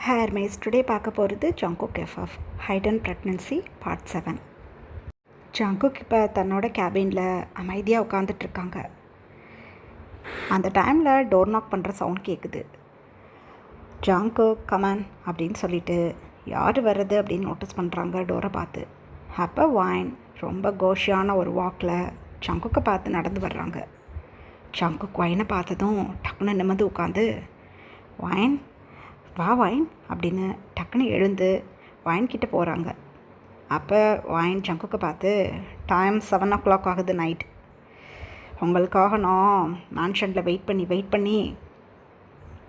ஹேர்மேஸ் today பார்க்க போகிறது Jungkook FF Hayden pregnancy part 7. Jungkook இப்போ தன்னோட கேபினில் அமைதியாக உட்காந்துட்ருக்காங்க. அந்த டைமில் டோர் நாக் பண்ணுற சவுண்ட் கேட்குது. ஜங்குக் கமன் அப்படின்னு சொல்லிட்டு யார் வர்றது அப்படின்னு நோட்டீஸ் பண்ணுறாங்க டோரை பார்த்து. அப்போ வைன் ரொம்ப கோஷியான ஒரு வாக்கில் ஜங்குக்கை பார்த்து நடந்து வர்றாங்க. ஜங்குக் வைனை பார்த்ததும் டக்குன்னு நிமிர்ந்து உட்காந்து, வைன் வா வைன் அப்படின்னு டக்குன்னு எழுந்து வைன் கிட்டே போகிறாங்க. அப்போ வைன் ஜங்குக்கை பார்த்து, டைம் 7 o'clock ஆகுது நைட். உங்களுக்காக நான் மேன்ஷனில் வெயிட் பண்ணி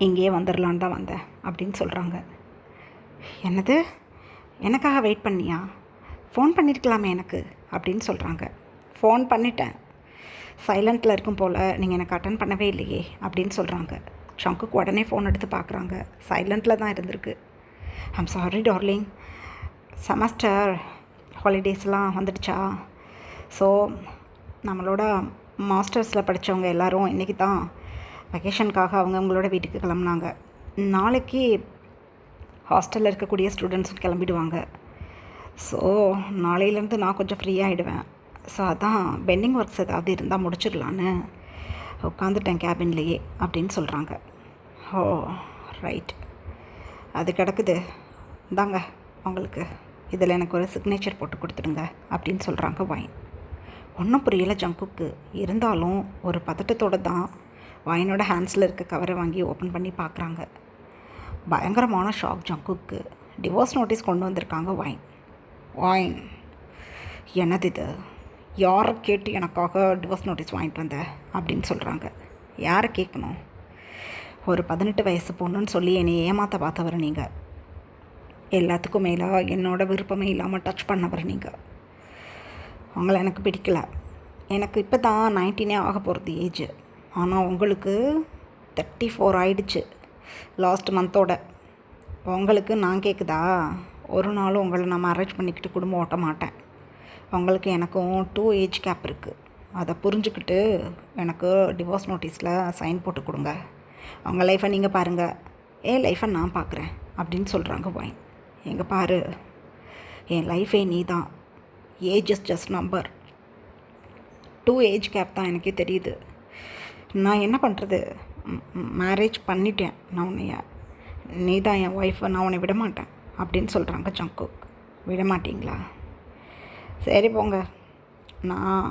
இங்கேயே வந்துடலான்னு தான் வந்தேன் அப்படின்னு சொல்கிறாங்க. என்னது, எனக்காக வெயிட் பண்ணியா? ஃபோன் பண்ணியிருக்கலாமே எனக்கு அப்படின்னு சொல்கிறாங்க. ஃபோன் பண்ணிட்டேன், சைலண்ட்டில் இருக்கும் போல், நீங்கள் எனக்கு அட்டன் பண்ணவே இல்லையே அப்படின்னு சொல்கிறாங்க. ஜங்குக் உடனே ஃபோன் எடுத்து பார்க்குறாங்க. சைலண்ட்டில் தான் இருந்திருக்கு. ஐம் சாரி டார்லிங், செமஸ்டர் ஹாலிடேஸ்லாம் வந்துடுச்சா? ஸோ நம்மளோட மாஸ்டர்ஸில் படித்தவங்க எல்லோரும் இன்றைக்கி தான் வெக்கேஷனுக்காக அவங்களோட வீட்டுக்கு கிளம்புனாங்க. நாளைக்கு ஹாஸ்டலில் இருக்கக்கூடிய ஸ்டூடெண்ட்ஸும் கிளம்பிடுவாங்க. ஸோ நாளையிலேருந்து நான் கொஞ்சம் ஃப்ரீயாகிடுவேன். ஸோ அதான் பெண்டிங் ஒர்க்ஸ் ஏதாவது இருந்தால் முடிச்சிடலான்னு உட்காந்துட்டேன் கேபின்லேயே அப்படின்னு சொல்கிறாங்க. ஓ ரைட், அது கிடக்குது, இந்தாங்க உங்களுக்கு, இதில் எனக்கு ஒரு சிக்னேச்சர் போட்டு கொடுத்துடுங்க அப்படின்னு சொல்கிறாங்க வைன். ஒன்றும் புரியலை ஜங்குக்கு. இருந்தாலும் ஒரு பதட்டத்தோடு தான் வைனோட ஹேண்ட்ஸில் இருக்க கவரை வாங்கி ஓப்பன் பண்ணி பார்க்குறாங்க. பயங்கரமான ஷாக் ஜங்குக்கு. டிவோர்ஸ் நோட்டீஸ் கொண்டு வந்திருக்காங்க வைன். வைன், என்னது இது? யாரை கேட்டு எனக்காக டிவோர்ஸ் நோட்டீஸ் வாங்கிட்டு வந்த அப்படின்னு சொல்கிறாங்க. யாரை கேட்கணும்? ஒரு 18 வயசு பொண்ணுன்னு சொல்லி என்னை ஏமாற்ற பார்த்தவர் நீங்கள். எல்லாத்துக்கும் மேலே என்னோடய விருப்பமே இல்லாமல் டச் பண்ணவர் நீங்கள். உங்களை எனக்கு பிடிக்கல. எனக்கு இப்போ தான் 19 ஆக போகிறது ஏஜ். ஆனால் உங்களுக்கு 34 ஆயிடுச்சு லாஸ்ட் மந்தோட. உங்களுக்கு நான் கேட்குதா? ஒரு நாளும் உங்களை நான் மேரேஜ் பண்ணிக்கிட்டு குடும்பம் ஓட்ட மாட்டேன். உங்களுக்கு எனக்கும் 2 ஏஜ் கேப் இருக்குது. அதை புரிஞ்சுக்கிட்டு எனக்கு டிவோர்ஸ் நோட்டீஸில் சைன் போட்டு கொடுங்க. உங்கள் லைஃப்பை நீங்கள் பாருங்கள், என் லைஃப்பை நான் பார்க்குறேன் அப்படின்னு சொல்கிறாங்க வைன். எங்கே பாரு, என் லைஃபே நீ தான். Age is just number. 2 age gap தான் எனக்கே தெரியுது. நான் என்ன பண்ணுறது? மேரேஜ் பண்ணிட்டேன் நான் உன்னைய. நீ தான் என் ஒய்ஃபை, நான் உன்னை விட மாட்டேன் அப்படின்னு சொல்கிறாங்க ஜங்குக். விட மாட்டிங்களா? சரி போங்க, நான்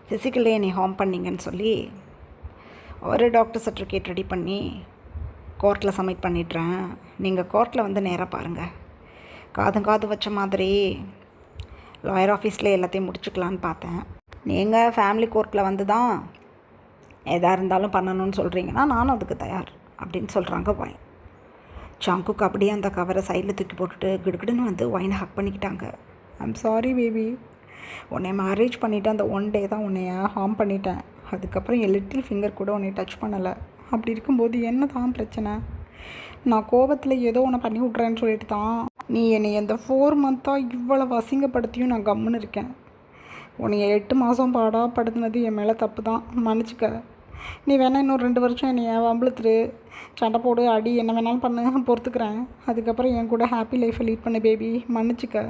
ஃபிசிக்கலி என்னை ஹார்ம் பண்ணிங்கன்னு சொல்லி ஒரு டாக்டர் சர்டிஃபிகேட் ரெடி பண்ணி கோர்ட்டில் சப்மிட் பண்ணிடுறேன். நீங்கள் கோர்ட்டில் வந்து நேராக பாருங்கள். காது வச்ச மாதிரி லாயர் ஆஃபீஸில் எல்லாத்தையும் முடிச்சுக்கலான்னு பார்த்தேன். நீங்கள் ஃபேமிலி கோர்ட்டில் வந்து தான் எதாக இருந்தாலும் பண்ணணும்னு சொல்கிறீங்கன்னா நானும் அதுக்கு தயார் அப்படின்னு சொல்கிறாங்க வைன். ஜங்குக் அப்படியே அந்த கவரை சைடில் தூக்கி போட்டுட்டு கிடுகிடுன்னு வந்து வைனை ஹக் பண்ணிக்கிட்டாங்க. ஐம் சாரி பேபி, உன்னை மேரேஜ் பண்ணிவிட்டு அந்த 1 day தான் உன்னைய ஹார்ம் பண்ணிட்டேன். அதுக்கப்புறம் என் லிட்டில் ஃபிங்கர் கூட உன்னை டச் பண்ணலை. அப்படி இருக்கும்போது என்ன தான் பிரச்சனை? நான் கோபத்தில் ஏதோ உன்னை பண்ணி விட்றேன்னு சொல்லிட்டு தான் நீ என்னை இந்த 4 months இவ்வளவு அசிங்கப்படுத்தியும் நான் கம்முன்னு இருக்கேன். உன்னை 8 மாதம் பாடாப்படுத்தினது என் மேலே தப்பு தான், மன்னிச்சிக்க. நீ வேணால் இன்னும் 2 வருஷம் என்னை வம்பளுத்துரு, சண்டை போடு, அடி, என்ன வேணாலும் பண்ணு, பொறுத்துக்கிறேன். அதுக்கப்புறம் என் கூட ஹாப்பி லைஃப்பை லீட் பண்ணு பேபி, மன்னிச்சிக்க.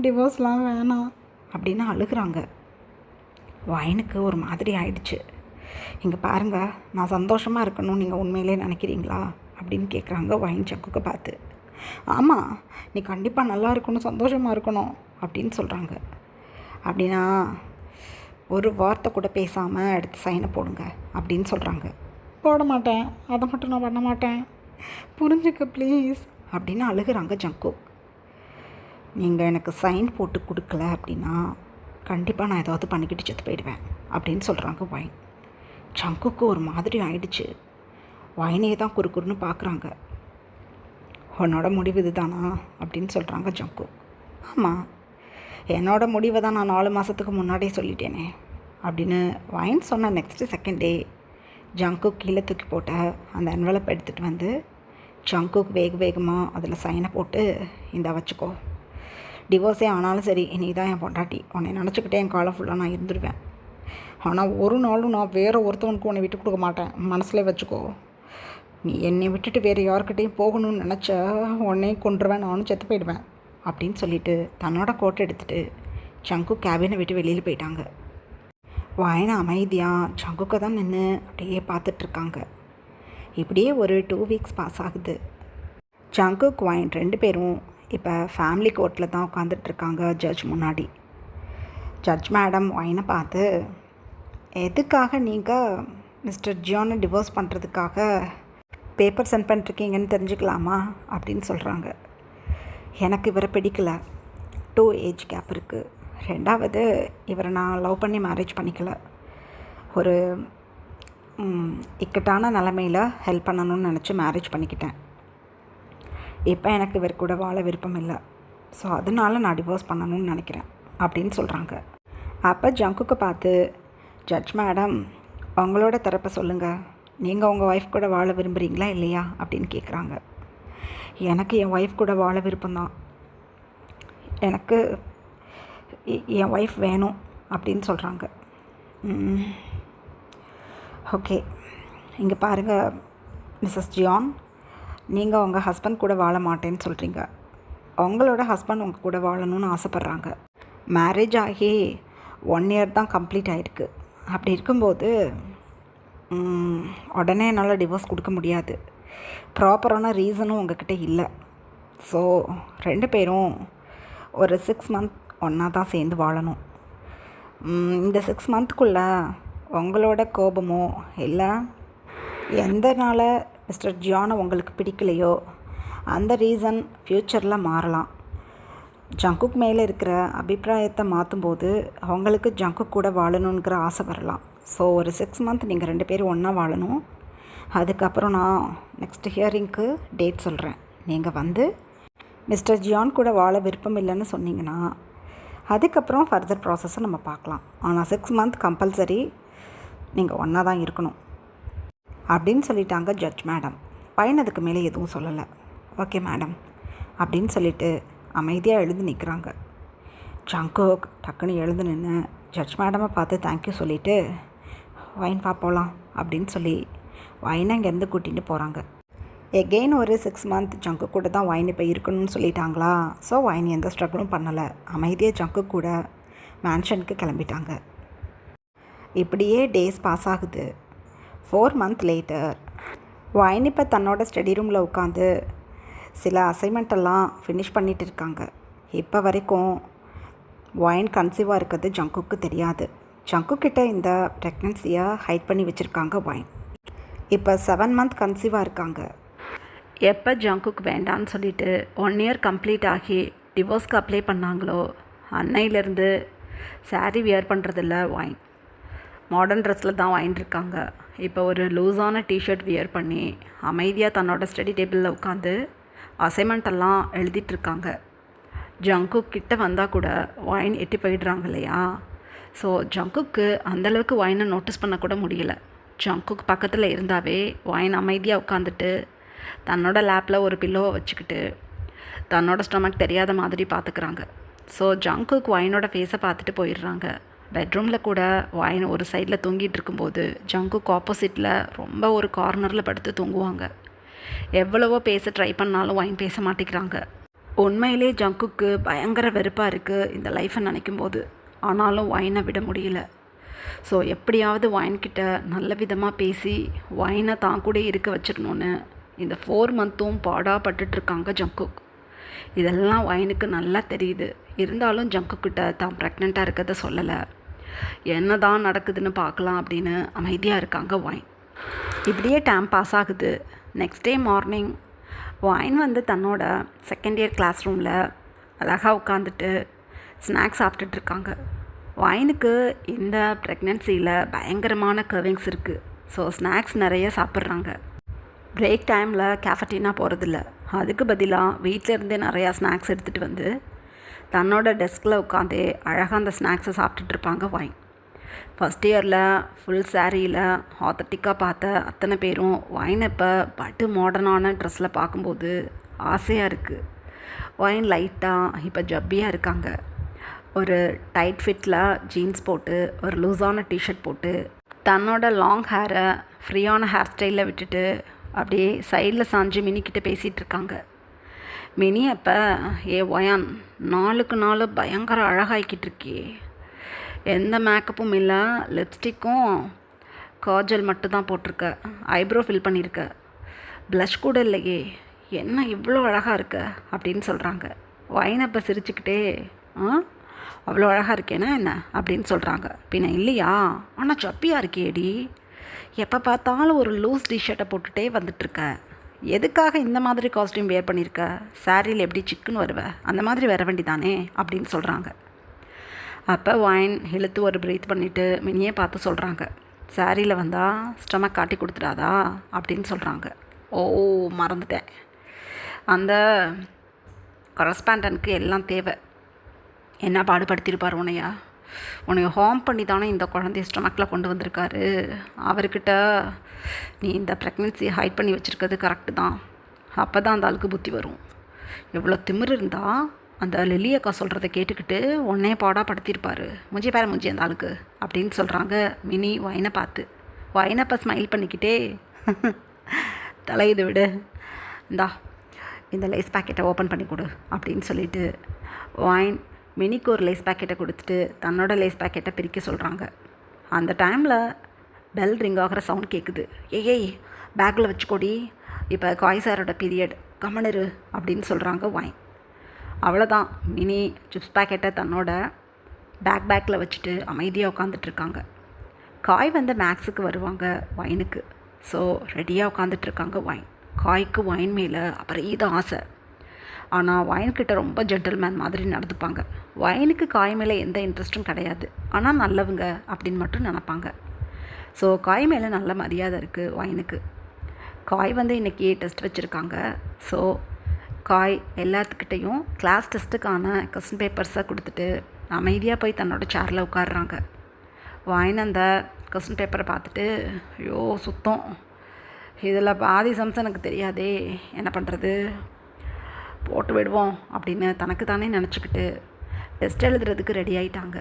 டிவோர்ஸ்லாம் வேணாம் அப்படின்னு அழுகிறாங்க. வைனுக்கு ஒரு மாதிரி ஆயிடுச்சு. இங்கே பாருங்கள், நான் சந்தோஷமாக இருக்கணும் நீங்கள் உண்மையிலே நினைக்கிறீங்களா அப்படின்னு கேட்குறாங்க வைன் ஜங்குக்கை பார்த்து. ஆமாம், நீ கண்டிப்பாக நல்லா இருக்கணும், சந்தோஷமாக இருக்கணும் அப்படின்னு சொல்கிறாங்க. அப்படின்னா ஒரு வார்த்தை கூட பேசாமல் எடுத்து சைனை போடுங்க அப்படின்னு சொல்கிறாங்க. போட மாட்டேன், அதை மட்டும் நான் பண்ண மாட்டேன், புரிஞ்சுக்க ப்ளீஸ் அப்படின்னு அழுகிறாங்க ஜங்குக். நீங்கள் எனக்கு சைன் போட்டு கொடுக்கல அப்படின்னா கண்டிப்பாக நான் ஏதாவது பண்ணிக்கிட்டு செத்து போயிடுவேன் அப்படின்னு சொல்கிறாங்க வைன். ஜங்குக்கு ஒரு மாதிரி ஆயிடுச்சு. வைனே தான் குறுக்குறுன்னு பார்க்குறாங்க. உன்னோட முடிவு இது தானா அப்படின்னு சொல்கிறாங்க ஜங்குக். ஆமாம், என்னோடய முடிவை தான் நான் 4 மாதத்துக்கு முன்னாடியே சொல்லிட்டேனே அப்படின்னு வைன் சொன்ன நெக்ஸ்ட்டு செகண்டே ஜங்குக் கீழே தூக்கி போட்ட அந்த என்வலப் எடுத்துகிட்டு வந்து ஜங்குக் வேகமாக அதில் சைனை போட்டு, இந்த வச்சுக்கோ, டிவோர்ஸே ஆனாலும் சரி, நீ தான் என் பொண்டாட்டி, உன்னை நினச்சிக்கிட்டே என் காலம் ஃபுல்லாக நான் இருந்துருவேன். ஆனால் ஒரு நாளும் நான் வேறு ஒருத்தவனுக்கு உன்னை விட்டு கொடுக்க மாட்டேன், மனசில் வச்சுக்கோ. நீ என்னை விட்டுட்டு வேறு யார்கிட்டையும் போகணும்னு நினச்ச உடனே கொண்டுருவேன், நானும் செத்து போயிடுவேன் அப்படின்னு சொல்லிட்டு தன்னோட கோட்டை எடுத்துகிட்டு ஜங்கு கேபினை விட்டு வெளியில் போயிட்டாங்க. வாயனை அமைதியாக ஜங்குக்கை தான் நின்று அப்படியே பார்த்துட்ருக்காங்க. இப்படியே ஒரு 2 வீக்ஸ் பாஸ் ஆகுது. ஜங்குக் வாயின் 2 பேரும் இப்போ ஃபேமிலி கோர்ட்டில் தான் உட்காந்துட்ருக்காங்க ஜட்ஜ் முன்னாடி. ஜட்ஜ் மேடம் வாயினை பார்த்து, எதுக்காக நீங்கள் மிஸ்டர் ஜியானை டிவோர்ஸ் பண்ணுறதுக்காக பேப்பர் சென்ட் பண்ணிருக்கீங்கன்னு தெரிஞ்சுக்கலாமா அப்படின்னு சொல்கிறாங்க. எனக்கு இவரை பிடிக்கல, 2 ஏஜ் கேப் இருக்குது. 2வது இவரை நான் லவ் பண்ணி மேரேஜ் பண்ணிக்கல. ஒரு இக்கட்டான நிலமையில் ஹெல்ப் பண்ணணும்னு நினச்சி மேரேஜ் பண்ணிக்கிட்டேன். இப்போ எனக்கு இவர் கூட வாழ விருப்பம் இல்லை. ஸோ அதனால நான் டிவோர்ஸ் பண்ணணும்னு நினைக்கிறேன் அப்படின்னு சொல்கிறாங்க. அப்போ ஜங்குக்கு பார்த்து, ஜட்ஜ் மேடம் உங்களோட தரப்பை சொல்லுங்கள், நீங்கள் உங்கள் ஒய்ஃப் கூட வாழ விரும்புகிறீங்களா இல்லையா அப்படின்னு கேட்குறாங்க. எனக்கு என் ஒய்ஃப் கூட வாழ விருப்பம்தான், எனக்கு என் ஒய்ஃப் வேணும் அப்படின்னு சொல்கிறாங்க. ஓகே, இங்கே பாருங்கள் மிஸ்ஸஸ் ஜியான், நீங்கள் உங்கள் ஹஸ்பண்ட் கூட வாழ மாட்டேன்னு சொல்கிறீங்க. உங்களோட ஹஸ்பண்ட் உங்கள் கூட வாழணும்னு ஆசைப்பட்றாங்க. மேரேஜ் ஆகி 1 இயர் தான் கம்ப்ளீட் ஆகிருக்கு. அப்படி இருக்கும்போது உடனே என்னால் டிவோர்ஸ் கொடுக்க முடியாது. ப்ராப்பரான ரீசனும் உங்ககிட்ட இல்லை. ஸோ 2 பேரும் ஒரு 6 மந்த் ஒன்றா தான் சேர்ந்து வாழணும். இந்த 6 மந்த்துக்குள்ளே உங்களோட கோபமோ இல்லை எந்தனால மிஸ்டர் ஜியானை உங்களுக்கு பிடிக்கலையோ அந்த ரீசன் ஃப்யூச்சரில் மாறலாம். ஜங்குக் மேலே இருக்கிற அபிப்பிராயத்தை மாற்றும்போது அவங்களுக்கு ஜங்குக் கூட வாழணுங்கிற ஆசை வரலாம். ஸோ ஒரு 6 மந்த் நீங்கள் 2 பேரும் ஒன்றா வாழணும். அதுக்கப்புறம் நான் நெக்ஸ்ட் ஹியரிங்க்கு டேட் சொல்கிறேன். நீங்கள் வந்து மிஸ்டர் ஜியான் கூட வாழ விருப்பம் இல்லைன்னு சொன்னீங்கன்னா அதுக்கப்புறம் ஃபர்தர் ப்ராசஸை நம்ம பார்க்கலாம். ஆனால் 6 மந்த் கம்பல்சரி நீங்கள் ஒன்றா தான் இருக்கணும் அப்படின்னு சொல்லிட்டாங்க ஜட்ஜ் மேடம். பையன் அதுக்கு மேலே எதுவும் சொல்லலை. ஓகே மேடம் அப்படின்னு சொல்லிவிட்டு அமைதியாக எழுந்து நிற்கிறாங்க. ஜங்குக் டக்குன்னு எழுந்து நின்று ஜட்ஜ் மேடமை பார்த்து தேங்க்யூ சொல்லிவிட்டு வைன் பார்ப்போலாம் அப்படின்னு சொல்லி வைனை இங்கேருந்து கூட்டிகிட்டு போகிறாங்க. எகெயின் ஒரு 6 மந்த் ஜங்குக் கூட தான் வைன் இப்போ இருக்கணும்னு சொல்லிட்டாங்களா. ஸோ வைன் எந்த ஸ்ட்ரகிளும் பண்ணலை, அமைதியாக ஜங்குக் கூட மேன்ஷனுக்கு கிளம்பிட்டாங்க. இப்படியே டேஸ் பாஸ் ஆகுது. 4 மந்த் லேட்டர் வைன் இப்போ தன்னோட ஸ்டடி ரூமில் உட்காந்து சில அசைன்மெண்ட்டெல்லாம் ஃபினிஷ் பண்ணிகிட்டு இருக்காங்க. இப்போ வரைக்கும் வைன் கன்சீவாக இருக்கிறது ஜங்குக்கு தெரியாது. ஜங்குக்கிட்ட இந்த ப்ரெக்னன்சியை ஹைட் பண்ணி வச்சுருக்காங்க வைன். இப்போ 7 மந்த் கன்சீவாக இருக்காங்க. எப்போ ஜங்குக்கு வேண்டான்னு சொல்லிவிட்டு 1 இயர் கம்ப்ளீட் ஆகி டிவோர்ஸ்க்கு அப்ளை பண்ணாங்களோ அன்னையிலேருந்து சாரீ வியர் பண்ணுறதில்ல வைன். மாடர்ன் ட்ரெஸ்ஸில் தான் வாங்கிட்டுருக்காங்க. இப்போ ஒரு லூஸான டிஷர்ட் வியர் பண்ணி அமைதியாக தன்னோட ஸ்டடி டேபிளில் உட்காந்து அசைன்மெண்ட்டெல்லாம் எழுதிட்டுருக்காங்க. ஜங்குக் கிட்ட வந்தால் கூட வைன் எட்டி போயிடுறாங்க இல்லையா. ஸோ ஜங்குக்கு அந்தளவுக்கு வைனை நோட்டீஸ் பண்ணக்கூட முடியல. ஜங்குக் பக்கத்தில் இருந்தாவே வைன் அமைதியாக உட்காந்துட்டு தன்னோட லேப்பில் ஒரு பில்லோவை வச்சுக்கிட்டு தன்னோட ஸ்டொமக் தெரியாத மாதிரி பார்த்துக்கிறாங்க. ஸோ ஜங்குக் வைனோட ஃபேஸை பார்த்துட்டு போயிடுறாங்க. பெட்ரூமில் கூட வைன் ஒரு சைடில் தூங்கிட்டு இருக்கும்போது ஜங்குக் ஆப்போசிட்டில் ரொம்ப ஒரு கார்னரில் படுத்து தூங்குவாங்க. எவ்வளவோ பேச ட்ரை பண்ணாலும் வைன் பேச மாட்டேங்கிறாங்க. உண்மையிலே ஜங்குக்கு பயங்கர வெறுப்பாக இருக்குது இந்த லைஃப்பை நினைக்கும் போது. ஆனாலும் வைனை விட முடியல. ஸோ எப்படியாவது வைன்கிட்ட நல்ல விதமாக பேசி வைனை தான் கூட இருக்க வச்சிடணுன்னு இந்த 4 மந்த்தும் பாடாப்பட்டுட்ருக்காங்க ஜங்குக். இதெல்லாம் வைனுக்கு நல்லா தெரியுது. இருந்தாலும் ஜங்குக்கிட்ட தான் ப்ரெக்னெண்ட்டாக இருக்கிறத சொல்லலை. என்ன தான் நடக்குதுன்னு பார்க்கலாம் அப்படின்னு அமைதியாக இருக்காங்க வைன். இப்படியே டைம் பாஸ் ஆகுது. நெக்ஸ்ட் டே மார்னிங் வைன் வந்து தன்னோட 2nd இயர் கிளாஸ் ரூமில் அழகாக உட்காந்துட்டு ஸ்நாக்ஸ் சாப்பிட்டுட்ருக்காங்க. வைனுக்கு இந்த ப்ரெக்னென்சியில் பயங்கரமான கர்விங்ஸ் இருக்குது. ஸோ ஸ்நாக்ஸ் நிறைய சாப்பிட்றாங்க. பிரேக் டைமில் கேஃபட்டீனா போகிறதில்ல. அதுக்கு பதிலாக வீட்டிலேருந்தே நிறையா ஸ்நாக்ஸ் எடுத்துகிட்டு வந்து தன்னோட டெஸ்கில் உட்காந்தே அழகாக அந்த ஸ்நாக்ஸை சாப்பிட்டுட்ருப்பாங்க வைன். ஃபஸ்ட் இயரில் ஃபுல் சாரியில் ஆத்தட்டிக்காக பார்த்த அத்தனை பேரும் வைன் இப்போ பட்டு மாடர்னான ட்ரெஸ்ஸில் பார்க்கும்போது ஆசையாக இருக்குது. வைன் லைட்டாக இப்போ ஜப்பியாக இருக்காங்க. ஒரு டைட் ஃபிட்டில் ஜீன்ஸ் போட்டு ஒரு லூஸான டிஷர்ட் போட்டு தன்னோட லாங் ஹேரை ஃப்ரீயான ஹேர் ஸ்டைலில் விட்டுட்டு அப்படியே சைடில் சாஞ்சு மினிக்கிட்ட பேசிகிட்டு இருக்காங்க. மினி அப்போ, ஒயான், நாளுக்கு நாள் பயங்கர அழகாகிக்கிட்டு இருக்கியே, எந்த மேக்கப்பும் இல்லை, லிப்ஸ்டிக்கும் காஜல் மட்டும்தான் போட்டிருக்க, ஐப்ரோ ஃபில் பண்ணியிருக்க, ப்ளஷ் கூட இல்லையே, என்ன இவ்வளோ அழகாக இருக்க அப்படின்னு சொல்கிறாங்க. ஒயின் அப்போ சிரிச்சுக்கிட்டே, அவ்வளோ அழகாக இருக்கேனா என்ன அப்படின்னு சொல்கிறாங்க. பின்ன இல்லையா, ஆனால் சப்பியாக இருக்கேடி, எப்போ பார்த்தாலும் ஒரு லூஸ் டிஷர்ட்டை போட்டுகிட்டே வந்துட்டுருக்க, எதுக்காக இந்த மாதிரி காஸ்ட்யூம் வேர் பண்ணியிருக்க, சாரியில் எப்படி சிக்குன்னு வருவேன், அந்த மாதிரி வர வேண்டிதானே அப்படின்னு சொல்கிறாங்க. அப்போ ஒயின் இழுத்து ஒரு ப்ரீத் பண்ணிவிட்டு மினியே பார்த்து சொல்கிறாங்க, சாரியில் வந்தால் ஸ்டமக் காட்டி கொடுத்துடாதா அப்படின்னு சொல்கிறாங்க. ஓ, மறந்துட்டேன், அந்த கரஸ்பாண்டனுக்கு எல்லாம் தேவை, என்ன பாடுபடுத்தியிருப்பார் உன்னைய ஹார்ம் பண்ணி தானே இந்த குழந்தைய ஸ்டமக்கில் கொண்டு வந்திருக்காரு, அவர்கிட்ட நீ இந்த ப்ரெக்னென்சியை ஹைட் பண்ணி வச்சுருக்கிறது கரெக்டு தான், அப்போ தான் அந்த ஆளுக்கு புத்தி வரும், எவ்வளோ திமிரு இருந்தால் அந்த லில்லி அக்கா சொல்கிறத கேட்டுக்கிட்டு உன்னையே பாடாப்படுத்தியிருப்பார், முஞ்சி பேர முஞ்சி அந்த ஆளுக்கு அப்படின்னு சொல்கிறாங்க மினி ஒயினை பார்த்து. ஒயினப்போ ஸ்மைல் பண்ணிக்கிட்டே, தலையுது விடு, இந்தா இந்த லேஸ் பேக்கெட்டை ஓப்பன் பண்ணி கொடு அப்படின்னு சொல்லிட்டு ஒயின் மினிக்கு ஒரு லேஸ் பேக்கெட்டை கொடுத்துட்டு தன்னோட லேஸ் பேக்கெட்டை பிரிக்க சொல்கிறாங்க. அந்த டைமில் பெல் ரிங் ஆகிற சவுண்ட் கேட்குது. ஏய் பேக்கில் வச்சுக்கோடி, இப்போ காய் சாரோட பீரியட், கம்மனரு அப்படின்னு சொல்கிறாங்க ஒயின். அவ்வளோதான், மினி சிப்ஸ் பேக்கெட்டை தன்னோட பேக்கில் வச்சுட்டு அமைதியாக உட்காந்துட்ருக்காங்க. காய் வந்து மேக்ஸுக்கு வருவாங்க ஒயினுக்கு, ஸோ ரெடியாக உட்காந்துட்ருக்காங்க ஒயின். காய்க்கு ஒயின் மேலே அபரீத ஆசை, ஆனால் ஒயின்கிட்ட ரொம்ப ஜென்டில்மேன் மாதிரி நடந்துப்பாங்க. ஒயினுக்கு காய் மேலே எந்த இன்ட்ரெஸ்ட்டும் கிடையாது, ஆனால் நல்லவங்க அப்படின்னு மட்டும் நினப்பாங்க. ஸோ காய் மேலே நல்ல மரியாதை இருக்குது ஒயினுக்கு. காய் வந்து இன்றைக்கி டெஸ்ட் வச்சுருக்காங்க. ஸோ காய் எல்லாத்துக்கிட்டேயும் கிளாஸ் டெஸ்ட்டுக்கான கொஸ்டின் பேப்பர்ஸை கொடுத்துட்டு அமைதியாக போய் தன்னோட சேரில் உட்காடுறாங்க. ஒயின் அந்த கொஸ்டின் பேப்பரை பார்த்துட்டு, ஐயோ சுத்தம், இதில் பாதி சம்ஸ் எனக்கு தெரியாதே, என்ன பண்ணுறது, போட்டு விடுவோம் அப்படின்னு தனக்கு தானே நினச்சிக்கிட்டு டெஸ்ட் எழுதுறதுக்கு ரெடி ஆகிட்டாங்க.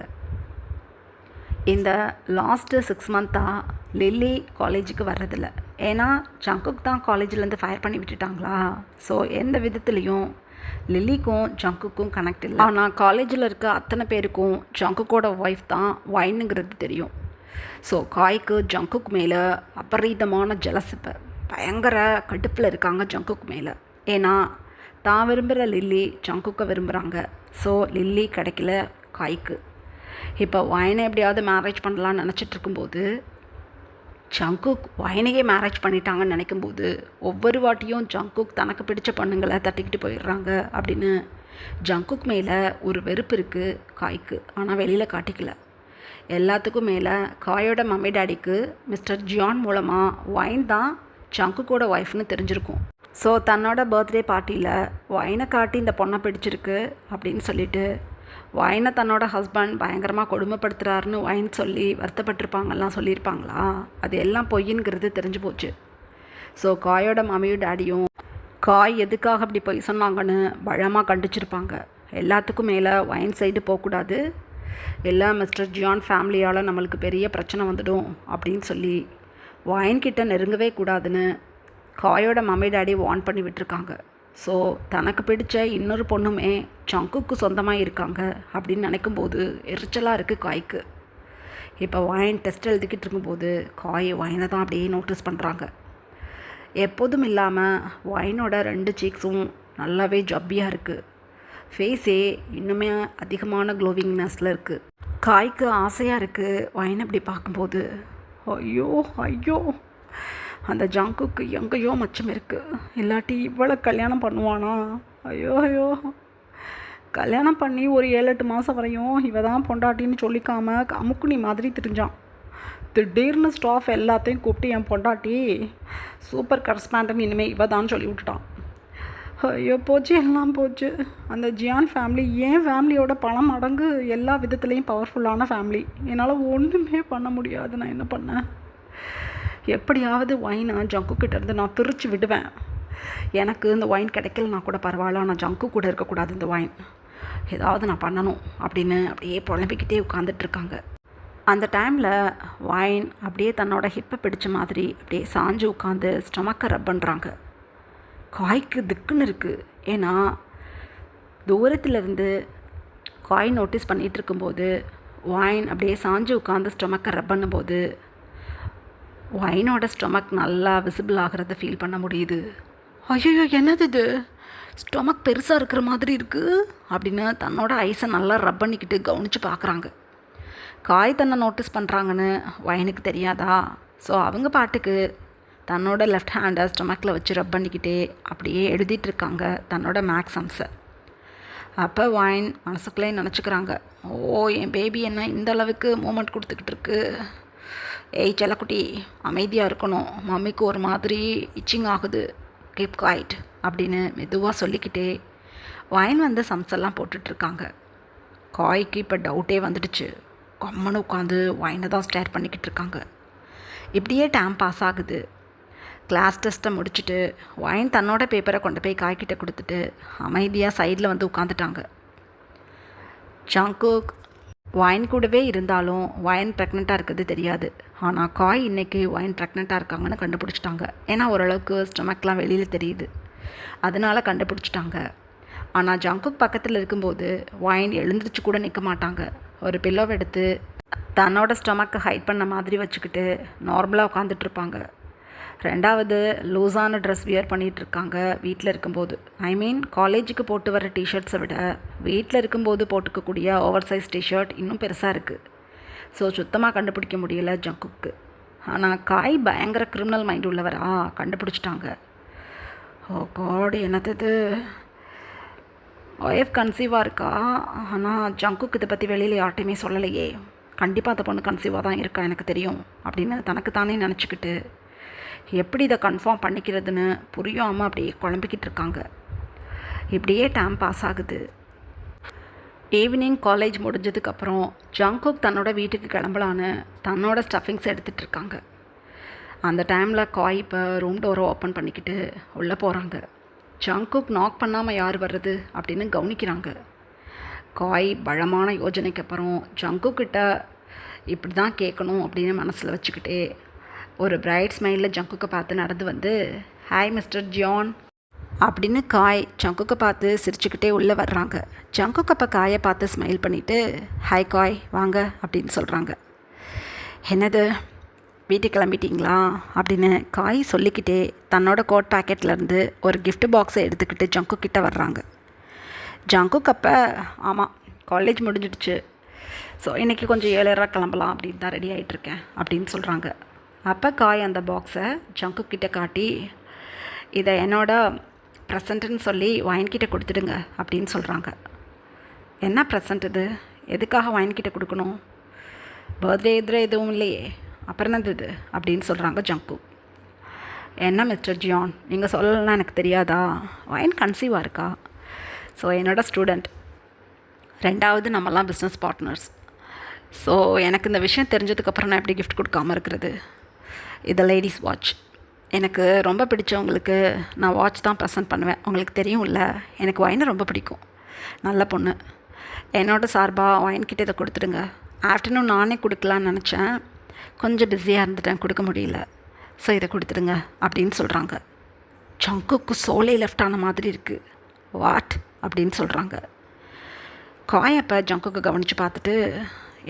இந்த லாஸ்ட்டு 6 மந்த்தாக லில்லி காலேஜுக்கு வர்றதில்ல, ஏன்னா ஜங்குக் தான் காலேஜிலேருந்து ஃபயர் பண்ணி விட்டுட்டாங்களா. ஸோ எந்த விதத்துலேயும் லில்லிக்கும் ஜங்குக்கும் கனெக்ட் இல்லை. ஆனால் காலேஜில் இருக்க அத்தனை பேருக்கும் ஜங்குக்கோட ஒய்ஃப் தான் ஒயினுங்கிறது தெரியும். ஸோ காய்க்கு ஜங்குக் மேலே அபரீதமான ஜலசிப்பை, பயங்கர கடுப்பில் இருக்காங்க ஜங்குக் மேலே. ஏன்னா தான் விரும்புகிற லில்லி ஜங்குக்கை விரும்புகிறாங்க. ஸோ லில்லி கிடைக்கல காய்க்கு. இப்போ ஒயினை எப்படியாவது மேரேஜ் பண்ணலான்னு நினச்சிட்ருக்கும்போது ஜங்குக் ஒயினையே மேரேஜ் பண்ணிட்டாங்கன்னு நினைக்கும்போது ஒவ்வொரு வாட்டியும் ஜங்குக் தனக்கு பிடிச்ச பொண்ணுங்களை தட்டிக்கிட்டு போயிடுறாங்க அப்படின்னு ஜங்குக் மேலே ஒரு வெறுப்பு இருக்குது காய்க்கு. ஆனால் வெளியில் காட்டிக்கல. எல்லாத்துக்கும் மேலே காயோட மம்மி டாடிக்கு மிஸ்டர் ஜியான் மூலமாக ஒயின் தான் ஜங்குக்கோட ஒய்ஃப்னு தெரிஞ்சிருக்கும். ஸோ தன்னோட பர்த்டே பார்ட்டியில் ஒயினை காட்டி இந்த பொண்ணை பிடிச்சிருக்கு அப்படின்னு சொல்லிட்டு ஒயினை தன்னோட ஹஸ்பண்ட் பயங்கரமாக கொடுமைப்படுத்துகிறாருன்னு ஒயின் சொல்லி வருத்தப்பட்டிருப்பாங்கலாம் சொல்லியிருப்பாங்களா, அது எல்லாம் பொய்யுங்கிறது தெரிஞ்சு போச்சு. ஸோ காயோட மம்மியும் டாடியும் காய் எதுக்காக அப்படி பொய் சொன்னாங்கன்னு பழமாக கண்டிச்சிருப்பாங்க. எல்லாத்துக்கும் மேலே ஒயின் சைடு போகக்கூடாது, எல்லாம் மிஸ்டர் ஜியான் ஃபேமிலியால் நம்மளுக்கு பெரிய பிரச்சனை வந்துடும் அப்படின்னு சொல்லி ஒயின்கிட்ட நெருங்கவே கூடாதுன்னு காயோட மம்மி டாடி வார்ன் பண்ணி விட்டுருக்காங்க. ஸோ தனக்கு பிடிச்ச இன்னொரு பொண்ணுமே ஜங்குக்கு சொந்தமாக இருக்காங்க அப்படின்னு நினைக்கும்போது எரிச்சலாக இருக்குது காய்க்கு. இப்போ ஒயின் டெஸ்ட் எழுதிக்கிட்டு இருக்கும்போது காய் ஒயினை தான் அப்படியே நோட்டீஸ் பண்ணுறாங்க. எப்போதும் இல்லாமல் ஒயினோட 2 சீக்ஸும் நல்லாவே ஜப்பியாக இருக்குது. ஃபேஸே இன்னுமே அதிகமான க்ளோவிங்னஸில் இருக்குது. காய்க்கு ஆசையாக இருக்குது ஒயின் அப்படி பார்க்கும்போது. ஐயோ ஐயோ, அந்த ஜங்குக்கு எங்கேயோ மச்சம் இருக்குது, இல்லாட்டி இவ்வளோ கல்யாணம் பண்ணுவானா, ஐயோ ஐயோ, கல்யாணம் பண்ணி ஒரு 7-8 மாதம் வரையும் இவ தான் பொண்டாட்டின்னு சொல்லிக்காம அமுக்குனி மாதிரி திரிஞ்சான். திடீர்னு ஸ்டாஃப் எல்லாத்தையும் கூப்பிட்டு என் பொண்டாட்டி சூப்பர் கரஸ்பாண்டன் இனிமேல் இவ தான் சொல்லி விட்டுட்டான். ஐயோ போச்சு, எல்லாம் போச்சு. அந்த ஜியான் ஃபேமிலி ஏன் ஃபேமிலியோட பல மடங்கு எல்லா விதத்துலேயும் பவர்ஃபுல்லான ஃபேமிலி. என்னால் ஒன்றுமே பண்ண முடியாது. நான் என்ன பண்ணேன், எப்படியாவது ஒயினை ஜங்குக்கிட்டேருந்து நான் பிரித்து விடுவேன். எனக்கு இந்த ஒயின் கிடைக்கலனா கூட பரவாயில்ல, ஆனால் ஜங்கு கூட இருக்கக்கூடாது இந்த ஒயின், ஏதாவது நான் பண்ணணும் அப்படின்னு அப்படியே புலம்பிக்கிட்டே உட்காந்துட்ருக்காங்க. அந்த டைமில் வைன் அப்படியே தன்னோட ஹிப்பை பிடிச்ச மாதிரி அப்படியே சாஞ்சு உட்காந்து ஸ்டொமக்கை ரப் பண்ணுறாங்க. காய்க்கு திக்குன்னு இருக்குது. ஏன்னா தூரத்துலேருந்து காய் நோட்டீஸ் பண்ணிகிட்டு இருக்கும்போது வைன் அப்படியே சாஞ்சு உட்காந்து ஸ்டொமக்கை ரப் பண்ணும்போது வைனோட ஸ்டொமக் நல்லா விசிபிள் ஆகிறத ஃபீல் பண்ண முடியுது. ஐயோ என்னது இது, ஸ்டொமக் பெருசாக இருக்கிற மாதிரி இருக்குது அப்படின்னு தன்னோட ஐஸை நல்லா ரப் பண்ணிக்கிட்டு கவனித்து பார்க்குறாங்க. காய் தன்னை நோட்டீஸ் பண்ணுறாங்கன்னு வைனுக்கு தெரியாதா? ஸோ அவங்க பாட்டுக்கு தன்னோட லெஃப்ட் ஹேண்டை ஸ்டொமக்கில் வச்சு ரப் பண்ணிக்கிட்டே அப்படியே எழுதிட்டுருக்காங்க தன்னோட மேக்ஸ் சம்ஸை. அப்போ வைன் மனசுக்குள்ளே நினச்சிக்கிறாங்க, ஓ என் பேபி என்ன இந்த அளவுக்கு மூமெண்ட் கொடுத்துக்கிட்டு இருக்கு. ஏய் செல்லக்குட்டி, அமைதியாக இருக்கணும், மம்மிக்கு ஒரு மாதிரி இச்சிங் ஆகுது, கீப் குவைட் அப்படின்னு மெதுவாக சொல்லிக்கிட்டே வைன் வந்து சம்ஸ் எல்லாம் போட்டுட்ருக்காங்க. காய்க்கு இப்போ டவுட்டே வந்துடுச்சு. கம்மனு உட்காந்து வைனை தான் ஸ்டேர் பண்ணிக்கிட்டு இருக்காங்க. இப்படியே டைம் பாஸ் ஆகுது. கிளாஸ் டெஸ்ட்டை முடிச்சுட்டு வைன் தன்னோட பேப்பரை கொண்டு போய் காய்கிட்ட கொடுத்துட்டு அமைதியாக சைடில் வந்து உட்காந்துட்டாங்க. ஜங்குக் வைன் கூடவே இருந்தாலும் வைன் ப்ரெக்னெண்ட்டாக இருக்கிறது தெரியாது. ஆனால் காய் இன்றைக்கி வைன் ப்ரெக்னெண்ட்டாக இருக்காங்கன்னு கண்டுபிடிச்சிட்டாங்க. ஏன்னா ஓரளவுக்கு ஸ்டொமக்லாம் வெளியில் தெரியுது, அதனால் கண்டுபிடிச்சிட்டாங்க. ஆனால் ஜங்குக் பக்கத்தில் இருக்கும்போது வைன் எழுந்திரிச்சு கூட நிற்க மாட்டாங்க. ஒரு பில்லோவை எடுத்து தன்னோட ஸ்டொமக்கை ஹைட் பண்ண மாதிரி வச்சுக்கிட்டு நார்மலாக உட்காந்துட்ருப்பாங்க. ரெண்டாவது லூஸான ட்ரெஸ் வியர் பண்ணிகிட்ருக்காங்க வீட்டில் இருக்கும்போது. ஐ மீன் காலேஜுக்கு போட்டு வர டிஷர்ட்ஸை விட வீட்டில் இருக்கும்போது போட்டுக்கக்கூடிய ஓவர் சைஸ் டிஷர்ட் இன்னும் பெருசாக இருக்குது. ஸோ சுத்தமாக கண்டுபிடிக்க முடியல ஜங்குக்கு. ஆனால் காய் பயங்கர கிரிமினல் மைண்ட் உள்ளவரா, கண்டுபிடிச்சிட்டாங்க. ஓ காட், என்னது ஒய்ஃப் கன்சீவாக இருக்கா? ஆனால் ஜங்குக்கு இதை பற்றி வெளியில் யார்ட்டையுமே சொல்லலையே. கண்டிப்பாக அந்த பொண்ணு கன்சீவாக தான் இருக்கா, எனக்கு தெரியும் அப்படின்னு தனக்கு தானே நினச்சிக்கிட்டு எப்படி இதை கன்ஃபார்ம் பண்ணிக்கிறதுன்னு புரியாமல் அப்படியே குழம்பிக்கிட்டு இருக்காங்க. இப்படியே டைம் பாஸ் ஆகுது. ஈவினிங் காலேஜ் முடிஞ்சதுக்கப்புறம் ஜங்குக் தன்னோட வீட்டுக்கு கிளம்பலான்னு தன்னோட ஸ்டஃபிங்ஸ் எடுத்துகிட்டு இருக்காங்க. அந்த டைமில் காய் இப்போ ரூம் டோரை ஓப்பன் பண்ணிக்கிட்டு உள்ளே போகிறாங்க. ஜங்குக் நாக் பண்ணாமல் யார் வர்றது அப்படின்னு கவனிக்கிறாங்க. காய் பலமான யோஜனைக்கு அப்புறம் ஜங்குக்கிட்ட இப்படி தான் கேட்கணும் அப்படின்னு மனசில் வச்சுக்கிட்டே ஒரு பிரைட் ஸ்மைலில் ஜங்குக்கை பார்த்து நடந்து வந்து, ஹாய் மிஸ்டர் ஜான் அப்படின்னு காய் ஜங்குக்கை பார்த்து சிரிச்சுக்கிட்டே உள்ளே வர்றாங்க. ஜங்குக் அப்போ காயை பார்த்து ஸ்மைல் பண்ணிவிட்டு, ஹாய் காய் வாங்க அப்படின்னு சொல்கிறாங்க. என்னது வீட்டுக்கு கிளம்பிட்டிங்களா அப்படின்னு காய் சொல்லிக்கிட்டே தன்னோட கோட் பேக்கெட்லேருந்து ஒரு கிஃப்ட் பாக்ஸை எடுத்துக்கிட்டு ஜங்குக் கிட்ட வர்றாங்க. ஜங்குக் அப்போ ஆமாம் காலேஜ் முடிஞ்சிடுச்சு, ஸோ இன்றைக்கி கொஞ்சம் ஏழராக கிளம்பலாம் அப்படின்னு தான் ரெடி ஆகிட்டுருக்கேன் அப்படின்னு சொல்கிறாங்க. அப்போ காய் அந்த பாக்ஸை ஜங்குக் கிட்ட காட்டி, இதை என்னோட ப்ரெசண்ட்டுன்னு சொல்லி வைன்கிட்ட கொடுத்துடுங்க அப்படின்னு சொல்கிறாங்க. என்ன ப்ரெசண்ட் இது, எதுக்காக வைன்கிட்ட கொடுக்கணும்? பர்த்டே எதுவும் இல்லையே, அப்புறம் என்னது இது அப்படின்னு சொல்கிறாங்க ஜங்குக். என்ன மிஸ்டர் ஜியான், நீங்கள் சொல்லலாம் எனக்கு தெரியாதா? வைன் கன்சீவாக இருக்கா? ஸோ என்னோடய ஸ்டூடெண்ட், ரெண்டாவது நம்மலாம் பிஸ்னஸ் பார்ட்னர்ஸ். ஸோ எனக்கு இந்த விஷயம் தெரிஞ்சதுக்கப்புறம் நான் எப்படி கிஃப்ட் கொடுக்காமல் இருக்கிறது? இது லேடிஸ் வாட்ச். எனக்கு ரொம்ப பிடிச்சவங்களுக்கு நான் வாட்ச் தான் ப்ரெசென்ட் பண்ணுவேன். உங்களுக்கு தெரியும்ல, எனக்கு வைனை ரொம்ப பிடிக்கும். நல்ல பொண்ணு, என்னோடய சார்பாக வைன்கிட்ட இதை கொடுத்துடுங்க. ஆஃப்டர்நூன் நானே கொடுக்கலான்னு நினச்சேன், கொஞ்சம் பிஸியாக இருந்துட்டேன், கொடுக்க முடியல. ஸோ இதை கொடுத்துடுங்க அப்படின்னு சொல்கிறாங்க. ஜங்குக்கு சோலே லெஃப்ட் ஆன மாதிரி இருக்குது. வாட் அப்படின்னு சொல்கிறாங்க. காயப்போ ஜங்குக்கு கவனித்து பார்த்துட்டு,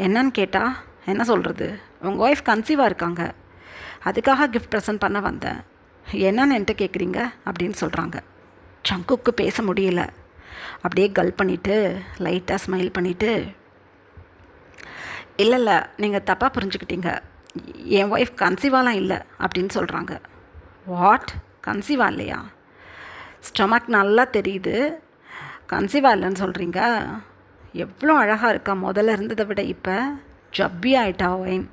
என்னன்னு கேட்டால் என்ன சொல்கிறது, உங்கள் ஒய்ஃப் கன்சீவாக இருக்காங்க, அதுக்காக கிஃப்ட் ப்ரெசென்ட் பண்ண வந்தேன், என்னன்னு என்கிட்ட கேட்குறீங்க அப்படின்னு சொல்கிறாங்க. ஜங்குக்கு பேச முடியல. அப்படியே கல் பண்ணிவிட்டு லைட்டாக ஸ்மைல் பண்ணிவிட்டு, இல்லை நீங்கள் தப்பாக புரிஞ்சுக்கிட்டீங்க, என் ஒய்ஃப் கன்சீவாலாம் இல்லை அப்படின்னு சொல்கிறாங்க. வாட், கன்சீவா இல்லையா? ஸ்டொமக் நல்லா தெரியுது, கன்சீவா இல்லைன்னு சொல்கிறீங்க? எவ்வளோ அழகாக இருக்கா, முதல்ல இருந்ததை விட இப்போ ஜப்பி ஆகிட்டா வைன்.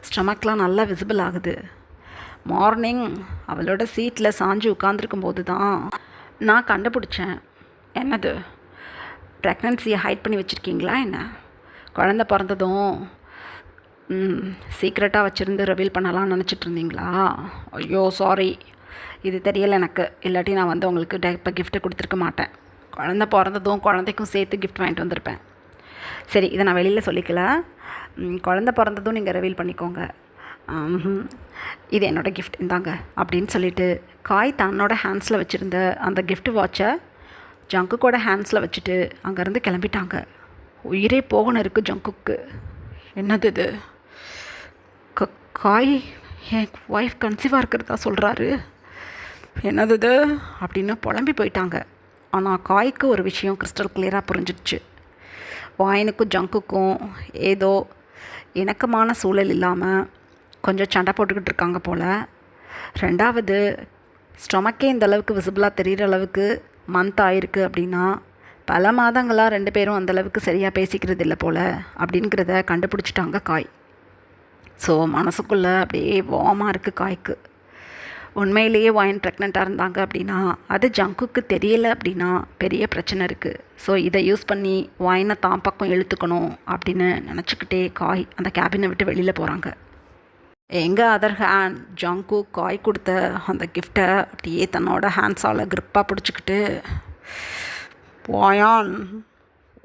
ஸ்டொமக்லாம் நல்லா விசிபிள் ஆகுது. மார்னிங் அவளோட சீட்டில் சாஞ்சு உட்காந்துருக்கும் போது தான் நான் கண்டுபிடிச்சேன். என்னது, ப்ரெக்னன்சியை ஹைட் பண்ணி வச்சுருக்கீங்களா என்ன? குழந்த பிறந்ததும் சீக்ரெட்டாக வச்சுருந்து ரிவீல் பண்ணலாம்னு நினச்சிட்டு இருந்தீங்களா? ஐயோ சாரி, இது தெரியலை எனக்கு. இல்லாட்டி நான் உங்களுக்கு இப்போ கிஃப்ட்டு கொடுத்துருக்க மாட்டேன். குழந்த பிறந்ததும் குழந்தைக்கும் சேர்த்து கிஃப்ட் வாங்கிட்டு வந்திருப்பேன். சரி, இதை நான் வெளியில் சொல்லிக்கல. குழந்த பிறந்ததும் நீங்கள் ரிவீல் பண்ணிக்கோங்க. இது என்னோடய கிஃப்ட் இந்தாங்க அப்படின்னு சொல்லிட்டு காய் தன்னோட ஹேண்ட்ஸில் வச்சுருந்த அந்த கிஃப்ட் வாட்சை ஜங்குக்கோட ஹேண்ட்ஸில் வச்சுட்டு அங்கேருந்து கிளம்பிட்டாங்க. உயிரே போகணும் இருக்குது ஜங்குக்கு. என்னது இது? காய் என் ஒய்ஃப் கன்சீவாக இருக்கிறதா சொல்கிறாரு. என்னது இது அப்படின்னு புலம்பி போயிட்டாங்க. ஆனால் காய்க்கு ஒரு விஷயம் கிறிஸ்டல் கிளியராக புரிஞ்சிடுச்சு. வாயினுக்கும் ஜங்குக்கும் ஏதோ இணக்கமான சூழல் இல்லாமல் கொஞ்சம் சண்டை போட்டுக்கிட்டு இருக்காங்க போல். ரெண்டாவது, ஸ்டொமக்கே இந்த அளவுக்கு விசிபிளாக தெரிகிற அளவுக்கு மந்த் ஆயிருக்கு அப்படின்னா பல மாதங்களாக 2 பேரும் அந்தளவுக்கு சரியாக பேசிக்கிறது இல்லை போல் அப்படிங்கிறத கண்டுபிடிச்சிட்டாங்க காய். ஸோ மனசுக்குள்ளே அப்படியே வார்மாக இருக்குது காய்க்கு. உண்மையிலேயே வாயின் ப்ரெக்னெண்ட்டாக இருந்தாங்க அப்படின்னா அது ஜங்குக்கு தெரியலை அப்படின்னா பெரிய பிரச்சனை இருக்குது. ஸோ இதை யூஸ் பண்ணி வாயினை தான் பக்கம் இழுத்துக்கணும் அப்படின்னு நினச்சிக்கிட்டே காய் அந்த கேபினை விட்டு வெளியில் போகிறாங்க. எங்கள் அதர் ஹேண்ட் ஜங்கு காய் கொடுத்த அந்த கிஃப்டை அப்படியே தன்னோட ஹேண்ட்ஸால் க்ரிப்பாக பிடிச்சிக்கிட்டு, வாயான்,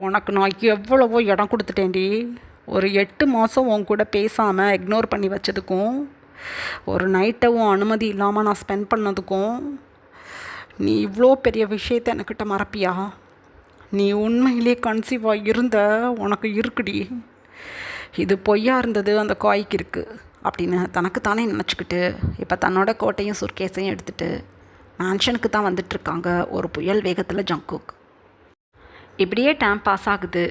உனக்கு நான் எவ்வளவோ இடம் கொடுத்துட்டேன்டி. ஒரு 8 மாதம் உன் கூட பேசாமல் இக்னோர் பண்ணி வச்சதுக்கும், ஒரு நைட்டவும் அனுமதி இல்லாமல் நான் ஸ்பெண்ட் பண்ணதுக்கும் நீ இவ்வளோ பெரிய விஷயத்தை என்கிட்ட மறப்பியா? நீ உண்மையிலே கன்சீவாக இருந்த உனக்கு இருக்குடி. இது பொய்யா இருந்தது அந்த காய்க்கு இருக்குது அப்படின்னு தனக்குத்தானே நினச்சிக்கிட்டு இப்போ தன்னோட கோட்டையும் சுர்கேஸையும் எடுத்துகிட்டு மேன்ஷனுக்கு தான் வந்துட்டுருக்காங்க ஒரு புயல் வேகத்தில் ஜங்குக். இப்படியே டைம் பாஸ் ஆகுது.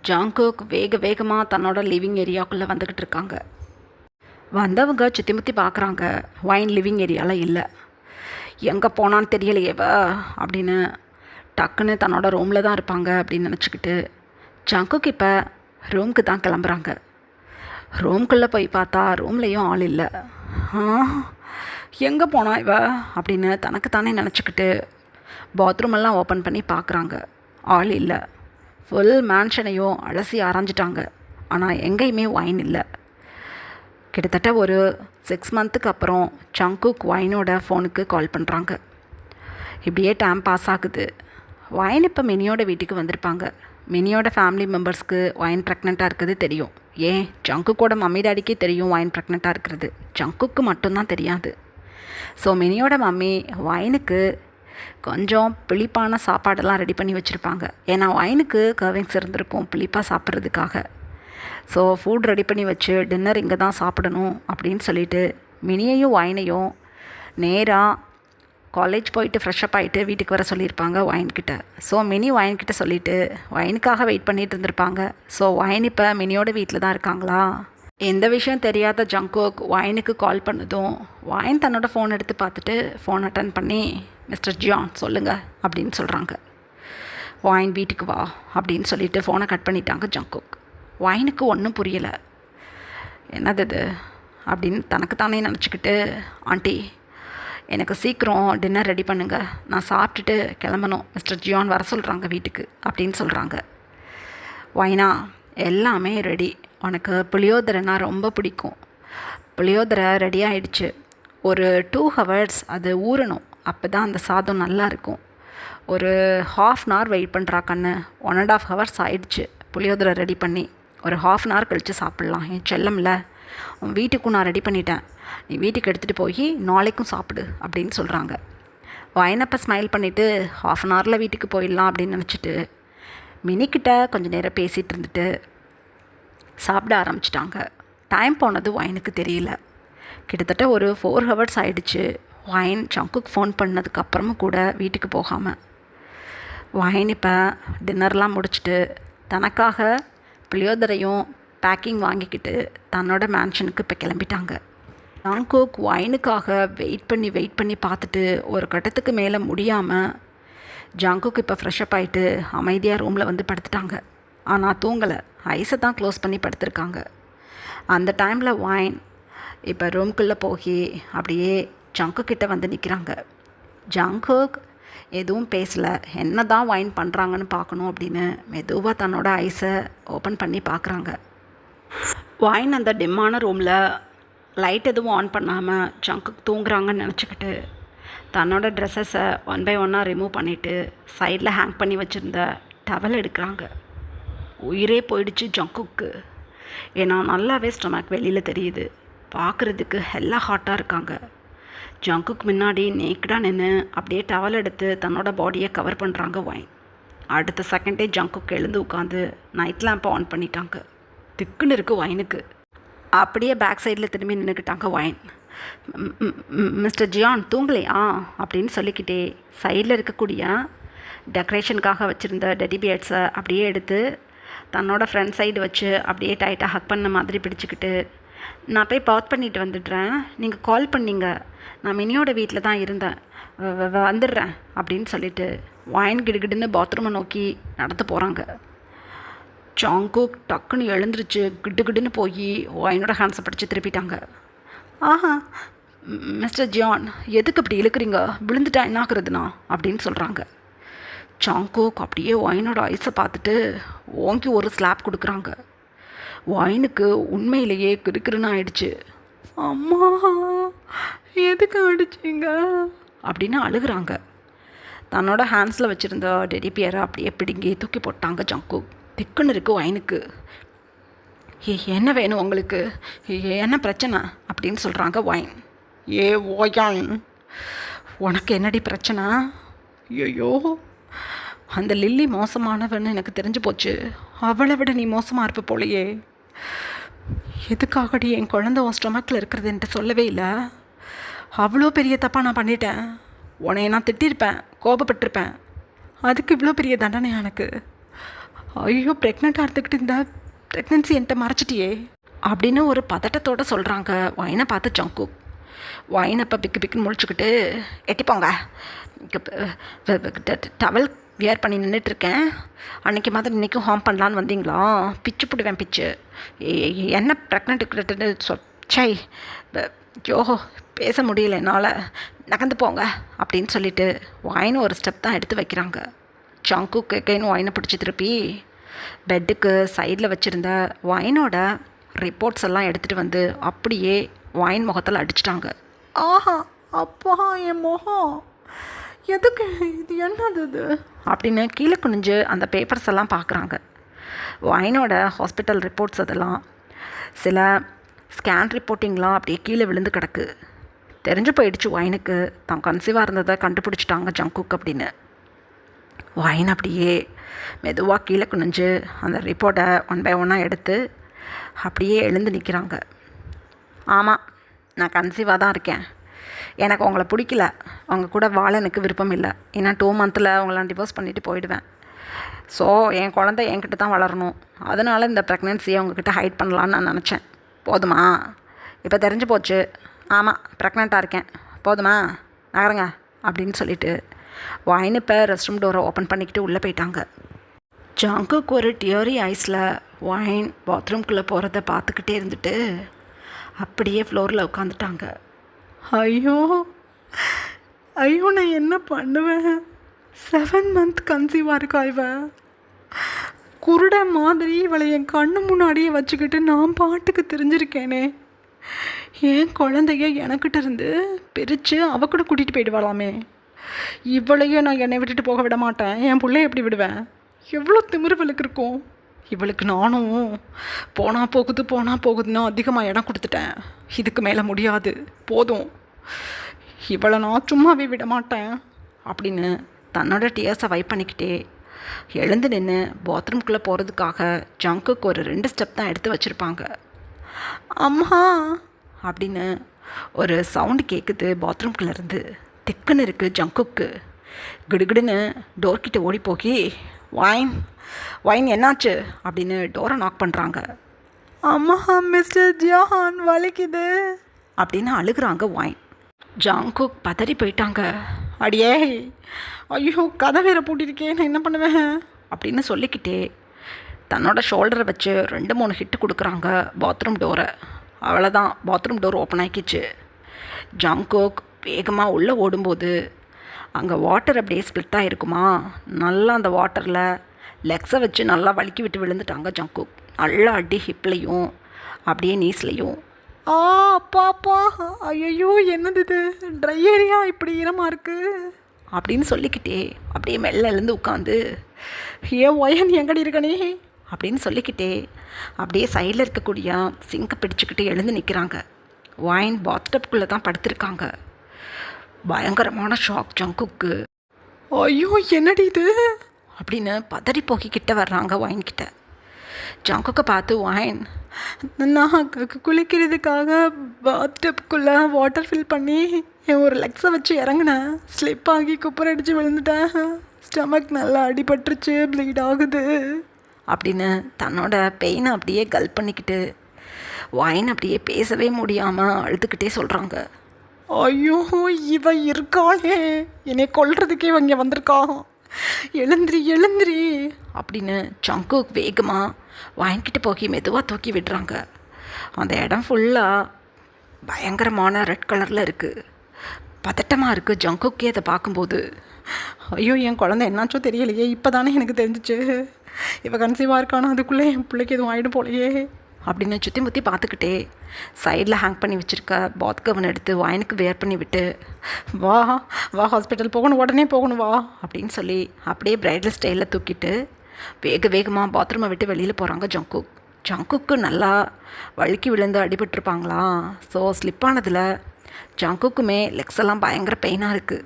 ஜங்குக் வேகமாக தன்னோட லிவிங் ஏரியாவுக்குள்ளே வந்துக்கிட்டு இருக்காங்க. வந்தவங்க சுற்றி முற்றி பார்க்குறாங்க. வைன் லிவிங் ஏரியாவில் இல்லை. எங்கே போனான்னு தெரியலையேவ அப்படின்னு டக்குன்னு தன்னோட ரூமில் தான் இருப்பாங்க அப்படின்னு நினச்சிக்கிட்டு ஜங்குக் இப்போ ரூமுக்கு தான் கிளம்புறாங்க. ரூம்குள்ளே போய் பார்த்தா ரூம்லேயும் ஆள் இல்லை. எங்கே போனா இவ அப்படின்னு தனக்குத்தானே நினச்சிக்கிட்டு பாத்ரூமெல்லாம் ஓப்பன் பண்ணி பார்க்குறாங்க. ஆள் இல்லை. ஃபுல் மேன்ஷனையும் அலசி ஆராய்ஞ்சிட்டாங்க. ஆனால் எங்கேயுமே வைன் இல்லை. கிட்டத்தட்ட ஒரு 6 மந்த்துக்கு அப்புறம் ஜங்குக் வைனோட ஃபோனுக்கு கால் பண்ணுறாங்க. இப்படியே டைம் பாஸ் ஆகுது. வைன் இப்போ மினியோட வீட்டுக்கு வந்திருப்பாங்க. மினியோட ஃபேமிலி மெம்பர்ஸ்க்கு வைன் ப்ரெக்னெண்ட்டாக இருக்கிறது தெரியும். ஏன் ஜங்குக்கோட மம்மி டாடிக்கே தெரியும் வைன் ப்ரெக்னெண்ட்டாக இருக்கிறது. ஜங்குக்கு மட்டும்தான் தெரியாது. ஸோ மினியோட மம்மி வைனுக்கு கொஞ்சம் பிளிப்பான சாப்பாடெல்லாம் ரெடி பண்ணி வச்சுருப்பாங்க. ஏன்னா வைனுக்கு கர்விங்ஸ் இருந்திருக்கும் பிளிப்பாக சாப்பிட்றதுக்காக. ஸோ ஃபுட் ரெடி பண்ணி வச்சு டின்னர் இங்கே தான் சாப்பிடணும் அப்படின்னு சொல்லிட்டு மினியையும் வைனையும் நேராக காலேஜ் போயிட்டு ஃப்ரெஷ்அப் ஆகிட்டு வீட்டுக்கு வர சொல்லியிருப்பாங்க வைன்கிட்ட. ஸோ மினி வைன்கிட்ட சொல்லிவிட்டு வைனுக்காக வெயிட் பண்ணிகிட்டு இருந்திருப்பாங்க. ஸோ வைன் இப்போ மினியோட வீட்டில் தான் இருக்காங்களா? எந்த விஷயம் தெரியாத ஜங்குக் வைனுக்கு கால் பண்ணதும் வைன் தன்னோட ஃபோன் எடுத்து பார்த்துட்டு ஃபோன் அட்டன் பண்ணி, மிஸ்டர் ஜியான் சொல்லுங்கள் அப்படின்னு சொல்கிறாங்க. வைன் வீட்டுக்கு வா அப்படின்னு சொல்லிவிட்டு ஃபோனை கட் பண்ணிட்டாங்க ஜங்குக். வைனுக்கு ஒன்றும் புரியலை. என்னது இது அப்படின்னு தனக்குத்தானே நினச்சிக்கிட்டு, ஆண்டி எனக்கு சீக்கிரம் டின்னர் ரெடி பண்ணுங்கள், நான் சாப்பிட்டுட்டு கிளம்பணும், மிஸ்டர் ஜியான் வர சொல்கிறாங்க வீட்டுக்கு அப்படின்னு சொல்கிறாங்க. வைனா எல்லாமே ரெடி, உனக்கு புளியோதரைனா ரொம்ப பிடிக்கும். புளியோதரை ரெடி ஆகிடுச்சு. ஒரு 2 ஹவர்ஸ் அது ஊறணும், அப்போ தான் அந்த சாதம் நல்லா இருக்கும். ஒரு 1/2 hour வெயிட் பண்ணுறா கண்ணு. 1.5 hours ஆயிடுச்சு புளியோதரை ரெடி பண்ணி. ஒரு 1/2 hour கழித்து சாப்பிட்லாம் என் செல்லம்ல. உன் வீட்டுக்கும் நான் ரெடி பண்ணிட்டேன், நீ வீட்டுக்கு எடுத்துகிட்டு போய் நாளைக்கும் சாப்பிடு அப்படின்னு சொல்கிறாங்க. வைனப்போ ஸ்மைல் பண்ணிவிட்டு 1/2 hour வீட்டுக்கு போயிடலாம் அப்படின்னு நினச்சிட்டு மினிக்கிட்ட கொஞ்சம் நேரம் பேசிகிட்டு இருந்துட்டு சாப்பிட ஆரம்பிச்சிட்டாங்க. டைம் போனது வைனுக்கு தெரியல. கிட்டத்தட்ட ஒரு 4 hours ஆகிடுச்சு. வைன் ஜங்குக்கு ஃபோன் பண்ணதுக்கப்புறமும் கூட வீட்டுக்கு போகாமல். வைன் இப்போ டின்னர்லாம் முடிச்சுட்டு தனக்காக புளியோதரையும் பேக்கிங் வாங்கிக்கிட்டு தன்னோட மேன்ஷனுக்கு இப்போ கிளம்பிட்டாங்க. ஜங்குக் வைனுக்காக வெயிட் பண்ணி பார்த்துட்டு ஒரு கட்டத்துக்கு மேலே முடியாமல் ஜங்குக் இப்போ ஃப்ரெஷ்அப் ஆகிட்டு அமைதியாக ரூமில் வந்து படுத்துட்டாங்க. ஆனால் தூங்கலை, ஐஸை தான் க்ளோஸ் பண்ணி படுத்திருக்காங்க. அந்த டைமில் வைன் இப்போ ரூம்குள்ளே போய் அப்படியே ஜங்குக்கிட்ட வந்து நிற்கிறாங்க. ஜங்குக் எதுவும் பேசலை. என்ன தான் வைன் பண்ணுறாங்கன்னு பார்க்கணும் அப்படின்னு மெதுவாக தன்னோட ஐஸை ஓப்பன் பண்ணி பார்க்குறாங்க. வைன் அந்த டிம்மான ரூமில் லைட் எதுவும் ஆன் பண்ணாமல் ஜங்குக் தூங்குறாங்கன்னு நினச்சிக்கிட்டு தன்னோட ட்ரெஸ்ஸஸை 1 by 1 ரிமூவ் பண்ணிவிட்டு சைடில் ஹேங் பண்ணி வச்சுருந்த டவல் எடுக்கிறாங்க. உயிரே போயிடுச்சு ஜங்குக்கு. ஏன்னா நல்லாவே ஸ்டொமக் வெளியில் தெரியுது. பார்க்குறதுக்கு ஹெல்லா ஹாட்டாக இருக்காங்க. ஜங்குக்கு முன்னாடி நேக்கடாக நின்று அப்படியே டவல் எடுத்து தன்னோட பாடியை கவர் பண்ணுறாங்க ஒயின். அடுத்த செகண்டே ஜங்குக்கு எழுந்து உட்காந்து நைட் லேம்பை ஆன் பண்ணிட்டாங்க. திக்குன்னு இருக்குது ஒயினுக்கு. அப்படியே பேக் சைடில் திரும்பி நின்றுக்கிட்டாங்க ஒயின். மிஸ்டர் ஜியான் தூங்கலையா அப்படின்னு சொல்லிக்கிட்டே சைடில் இருக்கக்கூடிய டெக்கரேஷனுக்காக வச்சுருந்த டெடி பியர்ட்ஸை அப்படியே எடுத்து தன்னோட ஃப்ரண்ட் சைடு வச்சு அப்படியே டைட்டாக ஹக் பண்ண மாதிரி பிடிச்சிக்கிட்டு, நான் போய் பாத் பண்ணிட்டு வந்துடுறேன், நீங்கள் கால் பண்ணீங்க, நான் மினியோட வீட்டில் தான் இருந்தேன், வந்துடுறேன் அப்படின்னு சொல்லிட்டு ஒயின் கிடுகிடுன்னு பாத்ரூமை நோக்கி நடந்து போகிறாங்க. ஜங்குக் டக்குன்னு எழுந்திரிச்சு கிடுகிடுன்னு போய் ஒயினோட ஹேண்ட்ஸை பிடிச்சி திருப்பிட்டாங்க. ஆஹா மிஸ்டர் ஜியான் எதுக்கு அப்படி இழுக்கிறீங்க, விழுந்துட்டா என்ன ஆகுறதுண்ணா அப்படின்னு சொல்கிறாங்க. ஜங்குக் அப்படியே ஒயினோட ஐஸை பார்த்துட்டு ஓங்கி ஒரு ஸ்லாப் கொடுக்குறாங்க. ஒயினுக்கு உண்மையிலேயே கிறுக்கிறுன்னு ஆயிடுச்சு. அம்மா எதுக்கு அடிச்சிங்க அப்படின்னு அழுகுறாங்க. தன்னோட ஹேண்ட்ஸில் வச்சுருந்த டெடி பியரை அப்படியே பிடுங்கி தூக்கி போட்டாங்க ஜங்குக். திக்குன்னு இருக்குது ஒயினுக்கு. என்ன வேணும் உங்களுக்கு, என்ன பிரச்சனை அப்படின்னு சொல்கிறாங்க ஒயின். ஏ ஓயான் உனக்கு என்னடி பிரச்சனை? ஐயோ அந்த லில்லி மோசமானவன்னு எனக்கு தெரிஞ்சு போச்சு. அவளை விட நீ மோசமாக இருப்ப போலையே. எதுக்காகடி என் குழந்தை உன் ஸ்டொமக்கில் இருக்கிறதுன்ட்டு சொல்லவே இல்லை. அவ்வளோ பெரிய தப்பாக நான் பண்ணிட்டேன். உன்னைய நான் திட்டிருப்பேன், கோபப்பட்டிருப்பேன். அதுக்கு இவ்வளோ பெரிய தண்டனை எனக்கு. ஐயோ ப்ரெக்னெண்ட்டாக இருந்துக்கிட்டு இந்த ப்ரெக்னென்சி என்கிட்ட மறைச்சிட்டியே அப்படின்னு ஒரு பதட்டத்தோடு சொல்கிறாங்க ஒயினை பார்த்து ஜங்குக். ஒயின் அப்போ பிக்கு பிக்குன்னு முழிச்சுக்கிட்டு, எட்டிப்போங்க, டவல் வியர் பண்ணி நின்றுட்டுருக்கேன், அன்றைக்கி மாதிரி இன்றைக்கும் ஹார்ம் பண்ணலான்னு வந்தீங்களா, பிச்சு பிடுவேன் பிச்சு, என்ன ப்ரெக்னென்ட்டு சை யோஹோ பேச முடியல என்னால், நகர்ந்து போங்க அப்படின்னு சொல்லிட்டு ஒயின் ஒரு ஸ்டெப் தான் எடுத்து வைக்கிறாங்க. ஜங்குக் கேக்கைன்னு ஒயினை பிடிச்சி திருப்பி பெட்டுக்கு சைடில் வச்சுருந்த ஒயினோட ரிப்போர்ட்ஸ் எல்லாம் எடுத்துகிட்டு வந்து அப்படியே ஒயின் முகத்தில் அடிச்சிட்டாங்க. ஆஹா அப்பா என் முகம் எதுக்கு, இது என்னது இது அப்படின்னு கீழே குனிஞ்சு அந்த பேப்பர்ஸ் எல்லாம் பார்க்குறாங்க. ஒயினோட ஹாஸ்பிட்டல் ரிப்போர்ட்ஸ் அதெல்லாம் சில ஸ்கேன் ரிப்போர்ட்டிங்லாம் அப்படியே கீழே விழுந்து கிடக்கு. தெரிஞ்சு போயிடுச்சு ஒயினுக்கு தான் கன்சீவாக இருந்ததை கண்டுபிடிச்சிட்டாங்க ஜங்குக் அப்படின்னு. ஒயின் அப்படியே மெதுவாக கீழே குனிஞ்சு அந்த ரிப்போர்ட்டை ஒன் பை ஒன்னாக எடுத்து அப்படியே எழுந்து நிற்கிறாங்க. ஆமாம் நான் கன்சீவாக தான் இருக்கேன். எனக்கு உங்களை பிடிக்கல, அவங்க கூட வாழ எனக்கு விருப்பம் இல்லை. ஏன்னா 2 மந்தில் அவங்கள டிவோர்ஸ் பண்ணிவிட்டு போயிடுவேன். ஸோ என் குழந்தை என்கிட்ட தான் வளரணும். அதனால் இந்த ப்ரெக்னென்சியை அவங்கக்கிட்ட ஹைட் பண்ணலான்னு நான் நினச்சேன். போதுமா? இப்போ தெரிஞ்சு போச்சு. ஆமாம் ப்ரெக்னெண்ட்டாக இருக்கேன், போதுமா, நகருங்க அப்படின்னு சொல்லிவிட்டு ஒயின் இப்போ ரெஸ்ட் ரூம் டோரை ஓப்பன் பண்ணிக்கிட்டு உள்ளே போயிட்டாங்க. ஜங்குக்கு ஒரு டியரி ஐஸில் ஒயின் பாத்ரூம்குள்ளே போகிறத பார்த்துக்கிட்டே இருந்துட்டு அப்படியே ஃப்ளோரில் உட்காந்துட்டாங்க. ஐயோ ஐயோ நான் என்ன பண்ணுவேன்? 7 மந்த் கன்சீவாக இருக்கா இவ. குருட மாதிரி இவளை என் கண்ணு முன்னாடியே வச்சுக்கிட்டு நான் பாட்டுக்கு தெரிஞ்சிருக்கேனே. என் குழந்தைய எனக்கிட்ட இருந்து பிரித்து அவ கூட கூட்டிகிட்டு போயிடுவாளாமே. இவளையே நான் என்னை விட்டுட்டு போக விட மாட்டேன். என் பிள்ளைய எப்படி விடுவேன்? எவ்வளோ திமிருவலுக்கு இருக்கும் இவளுக்கு. நானும் போனால் போகுதுன்னா அதிகமாக இடம் கொடுத்துட்டேன். இதுக்கு மேலே முடியாது, போதும், இவளை நான் சும்மாவே விட மாட்டேன் அப்படின்னு தன்னோட டியர்ஸை வைப் பண்ணிக்கிட்டே எழுந்து நின்று பாத்ரூம்குள்ளே போகிறதுக்காக ஜங்குக்கு ஒரு 2 ஸ்டெப் தான் எடுத்து வச்சுருப்பாங்க. அம்மா அப்படின்னு ஒரு சவுண்டு கேட்குது பாத்ரூம்குள்ளேருந்து. திக்குன்னு இருக்குது ஜங்குக்கு. கிடுகிடுன்னு டோர்கிட்ட ஓடி போகி ஒயின் என்னாச்சு அப்படின்னு டோரை நாக் பண்ணுறாங்க. அம்மா மிஸ்டர் ஜியான் வலிக்குது அப்படின்னு அழுகுறாங்க ஒயின். ஜங்குக் பதறி போயிட்டாங்க. அடியே ஐயோ கதை வேறு பூட்டிருக்கேன், நான் என்ன பண்ணுவேன் அப்படின்னு சொல்லிக்கிட்டே தன்னோட ஷோல்டரை வச்சு 2-3 ஹிட்டு கொடுக்குறாங்க பாத்ரூம் டோரை. அவ்வளோதான், பாத்ரூம் டோர் ஓப்பன் ஆகிக்கிச்சு. ஜங்குக் வேகமாக உள்ளே ஓடும்போது அங்கே வாட்டர் அப்படியே ஸ்ப்ளிட் ஆகிருக்குமா, நல்லா அந்த வாட்டரில் லெக்ஸை வச்சு நல்லா வலிக்கி விட்டு விழுந்துட்டாங்க ஜங்குக். நல்லா அடி ஹிப்லையும் அப்படியே நீஸ்லையும். அப்பாப்பா ஐயோ என்னது இது, ட்ரை ஏரியா இப்படி ஈரமாக இருக்குது அப்படின்னு சொல்லிக்கிட்டே அப்படியே மெல்ல எழுந்து உட்காந்து, ஏன் ஒயன் எங்கடி இருக்கனே அப்படின்னு சொல்லிக்கிட்டே அப்படியே சைடில் இருக்கக்கூடிய சிங்கை பிடிச்சிக்கிட்டு எழுந்து நிற்கிறாங்க. வாயின் பாத்டப்குள்ளே தான் படுத்திருக்காங்க. பயங்கரமான ஷாக் ஜங்குக்கு. ஐயோ என்னடி இது அப்படின்னு பதறி போக்கிக்கிட்ட வர்றாங்க வாயின்கிட்ட. ஜங்குக்கை பார்த்து வாயின், நான் குளிக்கிறதுக்காக பாத்டப்குள்ளே வாட்டர் ஃபில் பண்ணி என் ஒரு லெக்ஸை வச்சு இறங்கினேன். ஸ்லிப் ஆகி குப்பர் அடித்து விழுந்துட்டேன். ஸ்டமக் நல்லா அடிபட்டுருச்சு, ப்ளீட் ஆகுது அப்படின்னு தன்னோட பெயினை அப்படியே கல் பண்ணிக்கிட்டு வாயின் அப்படியே பேசவே முடியாமல் அழுதுகிட்டே சொல்கிறாங்க. ஐயோ இவ இருக்காளே, என்னை கொல்றதுக்கே இவன் இங்கே வந்திருக்கான், எழுந்திரி எழுந்திரி அப்படின்னு ஜங்குக் வேகமாக வாங்கிக்கிட்டு போக்கி மெதுவாக தூக்கி விடுறாங்க. அந்த இடம் ஃபுல்லாக பயங்கரமான ரெட் கலரில் இருக்குது. பதட்டமாக இருக்குது ஜங்குக்கே அதை பார்க்கும்போது. ஐயோ என் குழந்தை என்னாச்சோ தெரியலையே, இப்போ தானே எனக்கு தெரிஞ்சிச்சு இவ கன்சீவாக இருக்கானா, அதுக்குள்ளே என் பிள்ளைக்கு எதுவும் ஆகிடும் போலையே அப்படின்னு சுற்றி முற்றி பார்த்துக்கிட்டே சைடில் ஹேங் பண்ணி வச்சுருக்க பாத் கவன் எடுத்து வாயினுக்கு வேர் பண்ணி விட்டு, வா வா ஹாஸ்பிட்டல் போகணும், உடனே போகணும் வா அப்படின்னு சொல்லி அப்படியே பிரைடல் ஸ்டைலில் தூக்கிட்டு வேகமாக பாத்ரூமை விட்டு வெளியில் போகிறாங்க ஜங்குக். ஜங்குக்கு நல்லா வழுக்கி விழுந்து அடிபட்டிருப்பாங்களா, ஸோ ஸ்லிப்பானதில் ஜங்குக்குமே லெக்ஸ் எல்லாம் பயங்கர பெயினாக இருக்குது.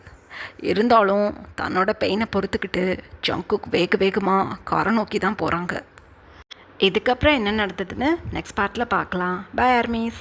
இருந்தாலும் தன்னோட பெயினை பொறுத்துக்கிட்டு ஜங்குக் வேகமாக காரை நோக்கி தான் போகிறாங்க. இதுக்கப்புறம் என்ன நடந்ததுன்னு நெக்ஸ்ட் பார்ட்டில் பார்க்கலாம். Bye armies.